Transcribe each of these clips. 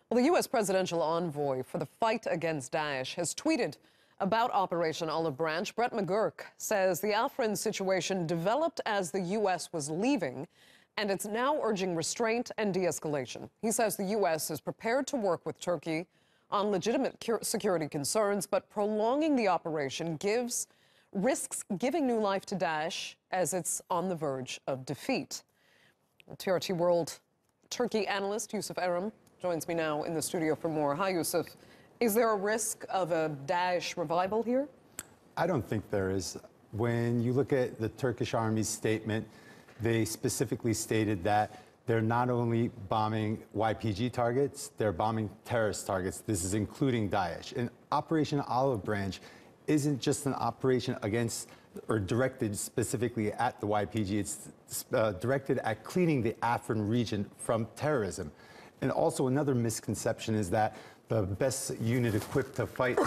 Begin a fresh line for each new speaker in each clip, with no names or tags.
Well, the U.S. presidential envoy for the fight against Daesh has tweeted about Operation Olive Branch. Brett McGurk says the Afrin situation developed as the U.S. was leaving, and it's now urging restraint and de-escalation. He says the U.S. is prepared to work with Turkey on legitimate security concerns, but prolonging the operation risks giving new life to Daesh as it's on the verge of defeat. TRT World Turkey analyst Yusuf Erim joins me now in the studio for more. Hi, Yusuf. Is there a risk of a Daesh revival here?
I don't think there is. When you look at the Turkish army's statement, they specifically stated that they're not only bombing YPG targets, they're bombing terrorist targets. This is including Daesh. And Operation Olive Branch isn't just an operation against or directed specifically at the YPG. It's directed at cleaning the Afrin region from terrorism. And also another misconception is that the best unit equipped to fight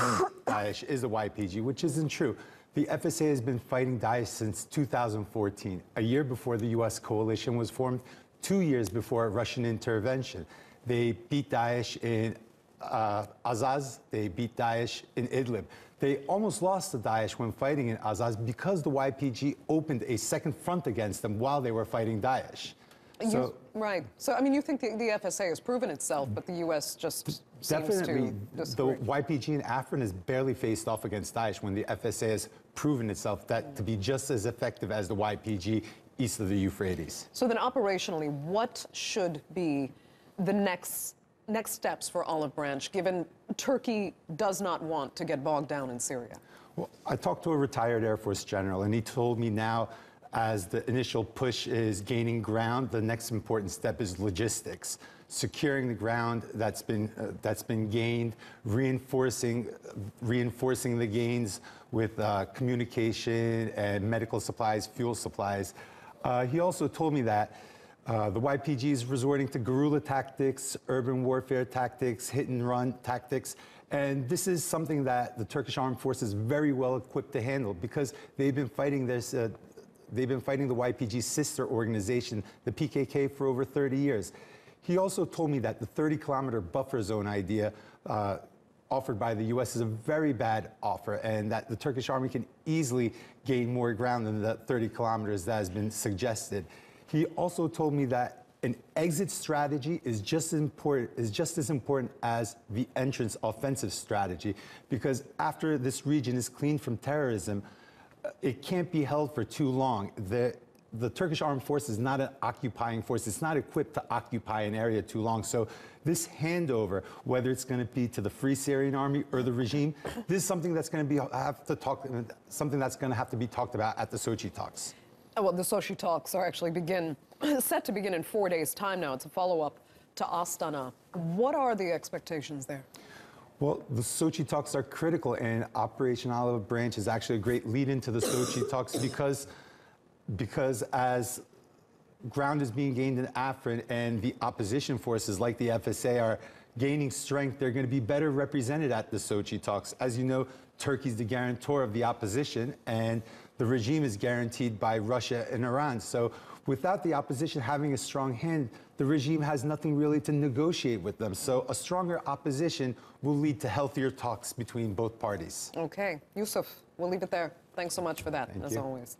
Daesh is the YPG, which isn't true. The FSA has been fighting Daesh since 2014, a year before the U.S. coalition was formed, 2 years before Russian intervention. They beat Daesh in Azaz, they beat Daesh in Idlib. They almost lost to Daesh when fighting in Azaz because the YPG opened a second front against them while they were fighting Daesh.
Right. So, I mean, you think the FSA has proven itself, but the U.S. just
definitely
seems to disagree.
The YPG in Afrin has barely faced off against Daesh when the FSA has proven itself to be just as effective as the YPG east of the Euphrates.
So then operationally, what should be the next steps for Olive Branch, given Turkey does not want to get bogged down in Syria?
Well, I talked to a retired Air Force general, and he told me now, as the initial push is gaining ground, the next important step is logistics. Securing the ground that's been gained, reinforcing the gains with communication and medical supplies, fuel supplies. He also told me that the YPG is resorting to guerrilla tactics, urban warfare tactics, hit-and-run tactics, and this is something that the Turkish armed forces is very well equipped to handle because they've been fighting this. They've been fighting the YPG's sister organization, the PKK, for over 30 years. He also told me that the 30-kilometer buffer zone idea offered by the U.S. is a very bad offer, and that the Turkish army can easily gain more ground than the 30 kilometers that has been suggested. He also told me that an exit strategy is just as important as the entrance offensive strategy, because after this region is cleaned from terrorism, it can't be held for too long. The Turkish armed force is not an occupying force. It's not equipped to occupy an area too long. So this handover, whether it's going to be to the Free Syrian Army or the regime, this is something that's going to have to be talked about at the Sochi Talks.
Well, the Sochi Talks are actually set to begin in 4 days' time now. It's a follow-up to Astana. What are the expectations there?
Well, the Sochi Talks are critical, and Operation Olive Branch is actually a great lead into the Sochi Talks because as ground is being gained in Afrin and the opposition forces like the FSA are gaining strength, they're going to be better represented at the Sochi Talks. As you know, Turkey's the guarantor of the opposition, and the regime is guaranteed by Russia and Iran. So without the opposition having a strong hand, the regime has nothing really to negotiate with them. So a stronger opposition will lead to healthier talks between both parties.
Okay. Yusuf, we'll leave it there. Thanks so much for that, as always.